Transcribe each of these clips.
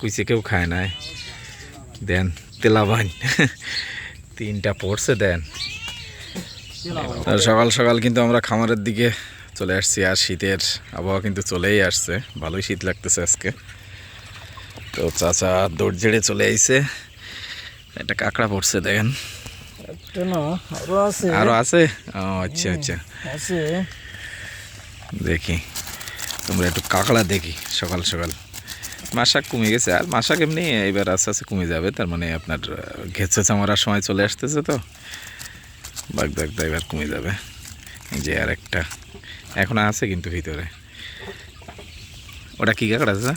কুইছে কেউ খায় না। দেন তেলাবান তিনটা পড়ছে দেন। সকাল সকাল কিন্তু আমরা খামারের দিকে চলে আসছি, আর শীতের আবহাওয়া কিন্তু চলেই আসছে, ভালোই শীত লাগতেছে আজকে। তো চাচা দৌড় ঝেড়ে চলে আইছে, একটা কাঁকড়া পড়ছে দেখেন। আরো আছে? ও আচ্ছা আচ্ছা, দেখি তোমরা একটু কাঁকড়া দেখি সকাল সকাল। মাশাক কমে গেছে, আর মাশাক এমনি এবার আস্তে আস্তে কমে যাবে, তার মানে আপনার ঘেঁচে চামারার সময় চলে আসতেছে তো বাগদা এবার কমে যাবে। যে আর একটা এখন আছে কিন্তু ভিতরে। ওটা কি কাঁকড়া আছে?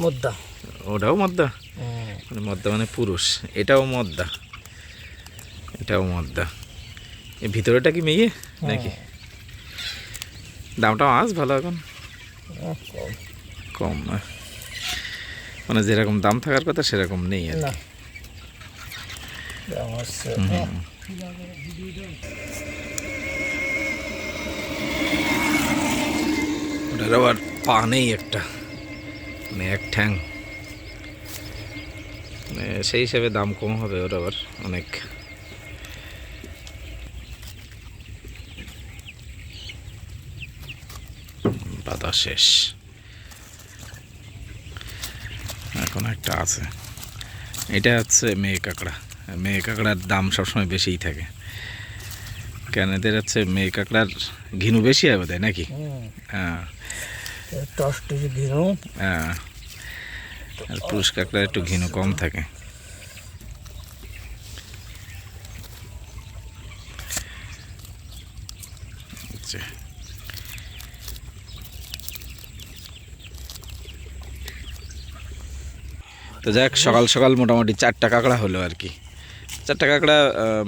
মদ্দা। ওটাও মদ্দা? মানে মদ্দা মানে পুরুষ, এটাও মদ্দা, এটাও মদ্দা। এই ভিতরেটা কি মেয়ে নাকি? দামটা আজ ভালো এখন কম না, মানে যেরকম দাম থাকার কথা সেরকম নেই আর কি। ওটার আবার পা নেই একটা, মানে এক ঠ্যাং, মানে সেই হিসাবে দাম কম হবে ওর আবার অনেক। বাধা শেষ, এখন একটা আছে। এটা হচ্ছে মেয়ে কাঁকড়া। মেয়ে কাঁকড়ার দাম সবসময় বেশিই থাকে, কেন এদের হচ্ছে মেয়ে কাঁকড়ার ঘিনু বেশি হয় বোধহয় নাকি? হ্যাঁ হ্যাঁ, আর পুরুষ কাঁকড়ার একটু ঘিনু কম থাকে। তো যাক, সকাল সকাল মোটামুটি 4টা কাঁকড়া হলো আর কি। 4টা কাঁকড়া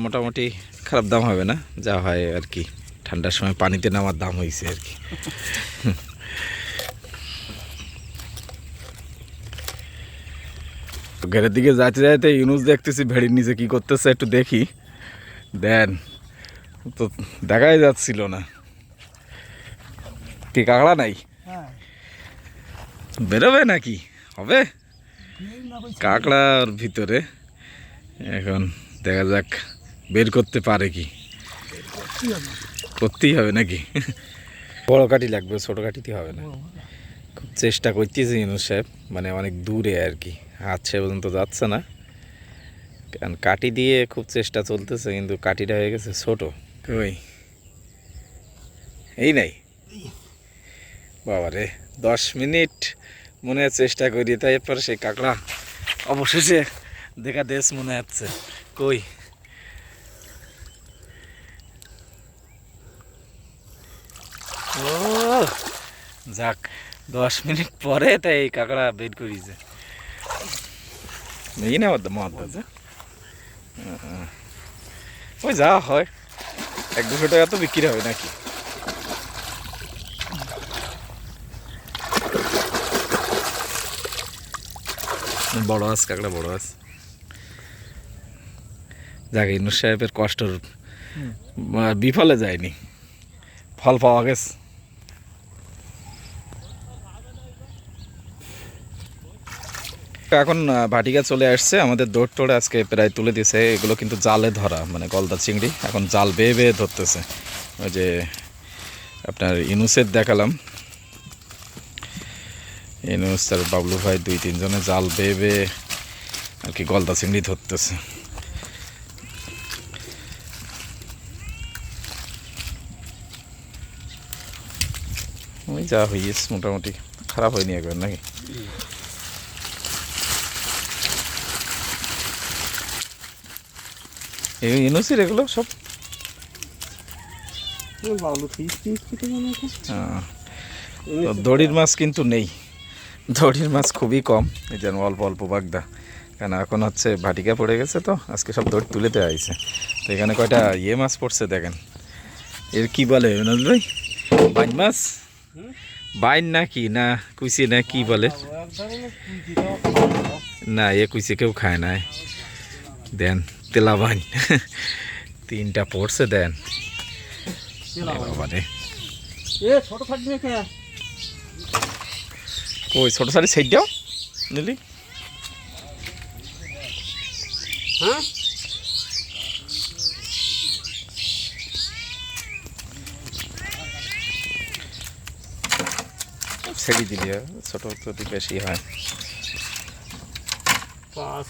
মোটামুটি খারাপ দাম হবে না, যা হয় আর কি। ঠান্ডার সময় পানিতে নামার দাম হয়েছে আর কি। ঘরের দিকে যাইতে যাইতে ইউনুস দেখতেছি ভেড়ির নিচে কি করতেছে, একটু দেখি। দেন তো দেখাই যাচ্ছিল না, কি কাঁকড়া নাই? বেরোবে নাকি হবে কাঁকড়ার ভিতরে? এখন দেখা যাক বের করতে পারে কি, করতেই হবে নাকি? বড় কাঠি লাগবে, ছোট কাঠিতে হবে না। খুব চেষ্টা করতেছি ইউনুস সাহেব, মানে অনেক দূরে আর কি, হাত সে পর্যন্ত যাচ্ছে না, কারণ কাঠি দিয়ে খুব চেষ্টা চলতেছে, কিন্তু কাঠিটা হয়ে গেছে ছোট। ওই এই নাই বাবারে, 10 মিনিট মনে হয় চেষ্টা করি, তারপর সেই কাঁকড়া অবশেষে দেখা দেশ মনে হচ্ছে। কই ও যাক, 10 মিনিট পরে তাই এই কাঁকড়া বের করিছে। এই না মদ্দা, ওই যা হয় 1-200 টাকা তো বিক্রি হবে নাকি? বড় আস কাঁকড়া, বড় আস। যাক, ইউনুস সাহেবের কষ্টর বিফলে যায়নি, ফল পাওয়া গেছে। এখন ভাটিকা চলে আসছে, আমাদের দৌড় টোড়ে আজকে প্রায় তুলে দিয়েছে। এগুলো কিন্তু জালে ধরা, মানে গলদা চিংড়ি, এখন জাল বেয়ে বেয়ে ধরতেছে। ওই যে আপনার ইউনুসের দেখালাম, ইউনুস আর বাবলু ভাই 2-3 জনে জাল বেয়ে বেয়ে আর কি গলদা চিংড়ি ধরতেছে। ওই যা হয়েছে মোটামুটি, খারাপ হয়নি একবার নাকি? ইউনুসের এগুলো সব দড়ির মাছ কিন্তু নেই, দড়ির মাছ খুবই কম, এই যেন অল্প অল্প বাগদা, কেন এখন হচ্ছে ভাটিকা পড়ে গেছে তো আজকে সব দড়ি তুলে দেওয়া হয়েছে। তো এখানে কয়টা মাছ পড়ছে দেখেন, এর কি বলে ইউনুস ভাই? বাইন মাছ? বাইন নাকি না কুইসি না কি বলে? না, কুইসি কেউ খায় না। দেন তেলাবান 3টা পড়ছে দেন। ওই ছোট সারি সাইড দাও, নিলি হ্যাঁ ছেড়ে দিলি ছোট যদি বেশি হয় 5